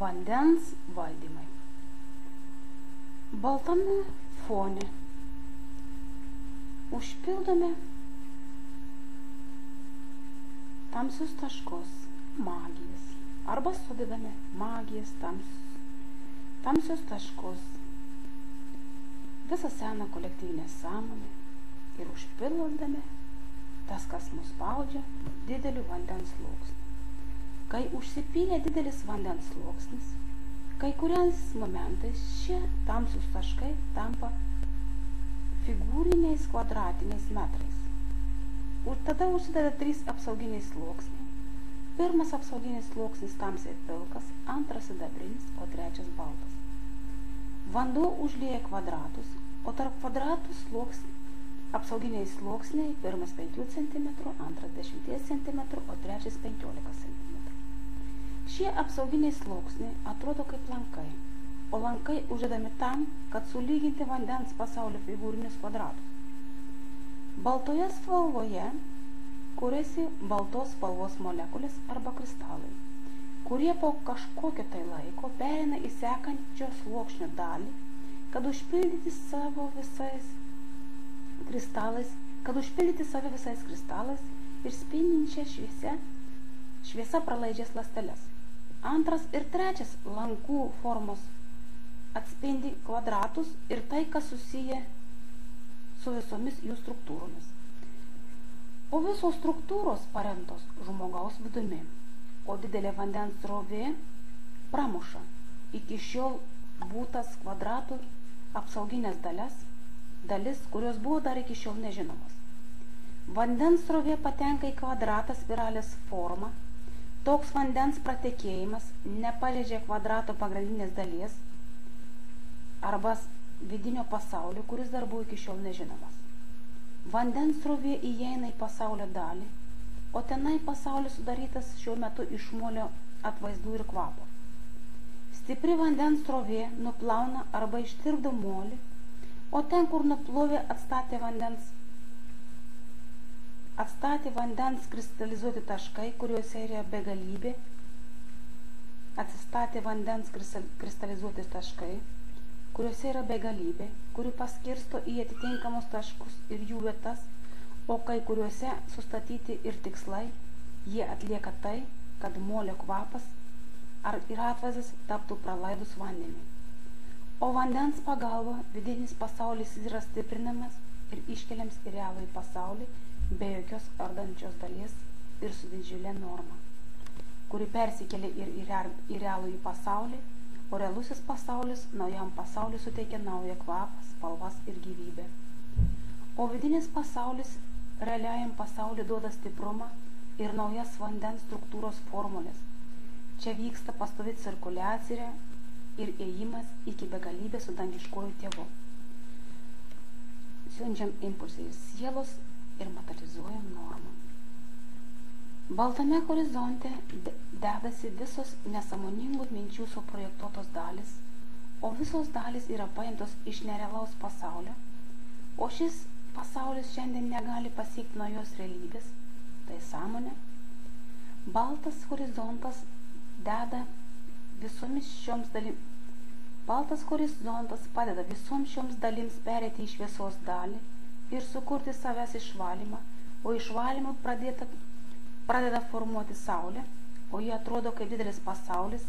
Vandens valdymai. Baltame fone užpildome tamsius taškus magijas arba sudedame magijas tamsius taškus visą seną kolektyvinę sąmonę ir užpildome tas, kas mus spaudžia, dideliu vandens sluoksniu. Kai užsipylė didelis vandens sluoksnis, kai kuriais momentais šie tamsūs taškai tampa figūriniais kvadratiniais metrais. Tada užsideda 3 apsauginiai sluoksniai. Pirmas apsauginis sluoksnis tamsiai pilkas, antras sidabrinis, o trečias baltas. Vanduo užlieja kvadratus, o tarp kvadratų apsauginiai sluoksniai, pirmas 5 cm, antras 10 cm, o trečias 15 cm. Šie apsauginiai sluoksniai atrodo kaip lankai, o lankai uždedami tam, kad sulyginti vandens pasaulio figūrinius kvadratus. Baltoje spalvoje kuriasi baltos spalvos molekulės arba kristalai, kurie po kažkokio tai laiko pereina į sekančio sluoksnio dalį, kad užpildyti save visais kristalais ir spindinčia šviesa praleidžias ląsteles. Antras ir trečias lankų formos atspindi kvadratus ir tai, kas susiję su visomis jų struktūromis. O visos struktūros paremtos žmogaus vidumi, o didelė vandens srovė pramuša iki šiol būtas kvadratų apsauginės dalis, kurios buvo dar iki šiol nežinomos. Vandens srovė patenka į kvadratą spiralės formą. Toks vandens pratekėjimas nepaliečia kvadrato pagrindinės dalies arba vidinio pasaulio, kuris dar buvo iki šiol nežinomas. Vandens srovė įeina į pasaulio dalį, o tenai pasaulis sudarytas šiuo metu iš molio atvaizdų ir kvapo. Stipri vandens srovė nuplauna arba ištirpdo molį, o ten, kur nuplovė, atstatė vandens kristalizuoti taškai, kuriuose yra begalybė, kurių paskirsto į atitinkamus taškus ir jų vietas, o kai kuriuose sustatyti ir tikslai, jie atlieka tai, kad molio kvapas ir atvaizdas taptų pralaidus vandenį. O vandens pagalba vidinis pasaulis yra stiprinamas ir iškeliams į realųjį pasaulį be jokios ardančios dalies ir su didžiulė norma, kuri persikelia ir į realųjį pasaulį, o realusis pasaulis naujam pasauliui suteikia naują kvapą, spalvas ir gyvybę. O vidinis pasaulis realiajam pasauliui duoda stiprumą ir naujas vandens struktūros formulės. Čia vyksta pastovi cirkuliacija ir ėjimas iki begalybės su dangiškuoju tėvu. Siunčiam impulsai iš sielos ir materializuojam normą. Baltame horizonte dedasi visos nesąmoningų minčių suprojektuotos dalis, o visos dalis yra paimtos iš nerealaus pasaulio, o šis pasaulis šiandien negali pasiekti naujos realybės, tai sąmonė. Baltas horizontas padeda visoms šioms dalims pereiti į šviesos dalį ir sukurti savęs išvalymą, o išvalymą pradeda formuoti saulę, o jie atrodo kaip didelis pasaulis,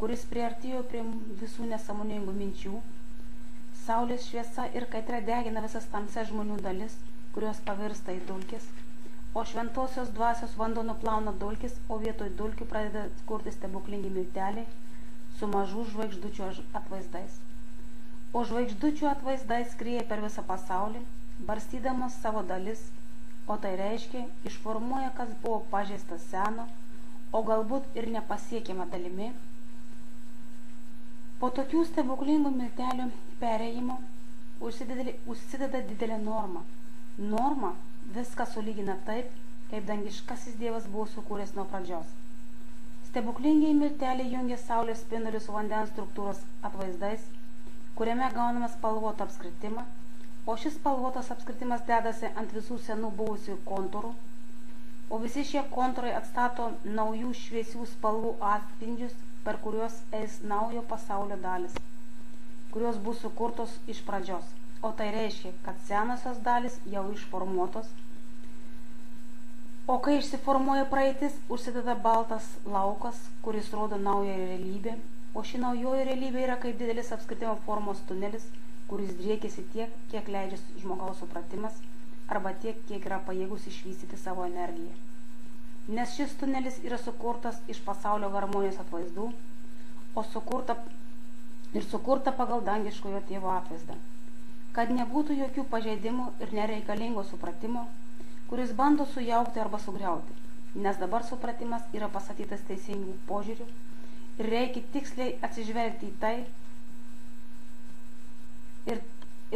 kuris priartėjo prie visų nesąmoningų minčių. Saulės šviesa ir kaitra degina visas tamsias žmonių dalis, kurios pavirsta į dulkes, o šventosios dvasios vanduo nuplauna dulkes, o vietoj dulkių pradeda kurti stebuklingi milteliai su mažų žvaigždučių atvaizdais. O žvaigždučių atvaizdai skrieja per visą pasaulį, barstydamos savo dalis, o tai reiškia, išformuoja, kas buvo pažeista seno, o galbūt ir nepasiekiama dalimi. Po tokių stebuklingų miltelių perėjimo užsideda didelė norma. Norma viską sulygina taip, kaip dangiškasis Dievas buvo sukūręs nuo pradžios. Stebuklingiai milteliai jungia saulės spindulius su vandens struktūros atvaizdais, kuriame gauname spalvotą apskritimą, o šis spalvotas apskritimas dedasi ant visų senų buvusių kontūrų, o visi šie kontūrai atstato naujų šviesių spalvų atspindžius, per kuriuos eis naujo pasaulio dalis, kurios bus sukurtos iš pradžios. O tai reiškia, kad senosios dalis jau išformuotos, o kai išsiformuoja praeitis, užsideda baltas laukas, kuris rodo naują realybę, o ši naujoji realybė yra kaip didelis apskritimo formos tunelis, kuris driekiasi tiek, kiek leidžia žmogaus supratimas, arba tiek, kiek yra pajėgus išvystyti savo energiją. Nes šis tunelis yra sukurtas iš pasaulio harmonijos atvaizdų, o sukurta pagal dangiškojo tėvo atvaizdą, kad nebūtų jokių pažeidimų ir nereikalingo supratimo, kuris bando sujaukti arba sugriauti, nes dabar supratimas yra pastatytas teisingų požiūrių ir reikia tiksliai atsižvelgti į tai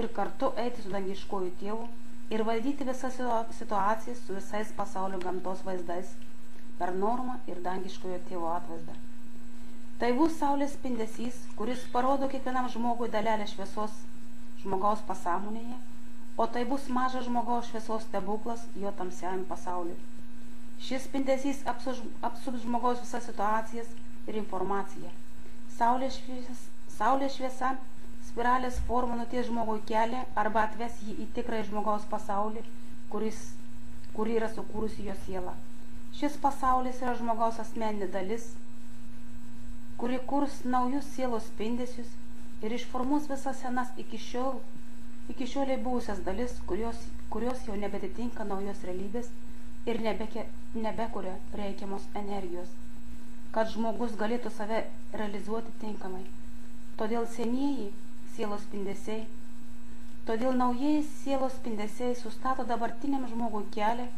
ir kartu eiti su dangiškoju tėvu ir valdyti visas situacijas su visais pasaulio gamtos vaizdais per normą ir dangiškojo tėvo atvaizdą. Tai bus saulės spindesys, kuris parodo kiekvienam žmogui dalelę šviesos žmogaus pasąmonėje, o tai bus mažas žmogaus šviesos stebuklas jo tamsiajam pasauliui. Šis spindesys apsups žmogaus visas situacijas ir informaciją. Saulės šviesa spiralės formą nuties žmogui kelią arba atves jį į tikrąjį žmogaus pasaulį, kurį yra sukūrusi jo siela. Šis pasaulis yra žmogaus asmeninė dalis, kuri kurs naujus sielos spindesius ir išformuos visas senas iki šiolei buvusias dalis, kurios jau nebetitinka naujos realybės ir nebekuria reikiamos energijos, kad žmogus galėtų save realizuoti tinkamai. Todėl naujieji sielos spindesiai sustato dabartiniam žmogui kelią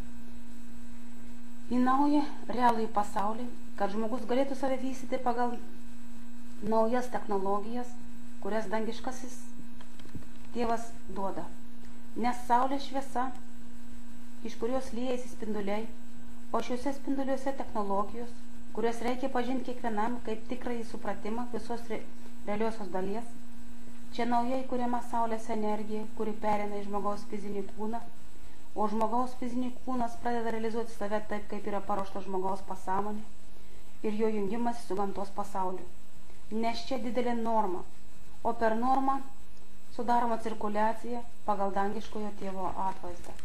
į naują realųjį pasaulį, kad žmogus galėtų save vystyti pagal naujas technologijas, kurias dangiškasis tėvas duoda. Nes saulės šviesa, iš kurios liejasi spinduliai, o šiuose spinduliuose technologijos, kurias reikia pažinti kiekvienam kaip tikrąjį supratimą visos realiosios dalies. Čia naujai kuriama saulės energija, kuri pereina į žmogaus fizinį kūną, o žmogaus fizinį kūnas pradeda realizuoti save taip, kaip yra paruošta žmogaus pasąmonė ir jo jungimas su gamtos pasauliu. Nes čia didelė norma, o per normą sudaroma cirkuliacija pagal dangiškojo tėvo atvaizdą.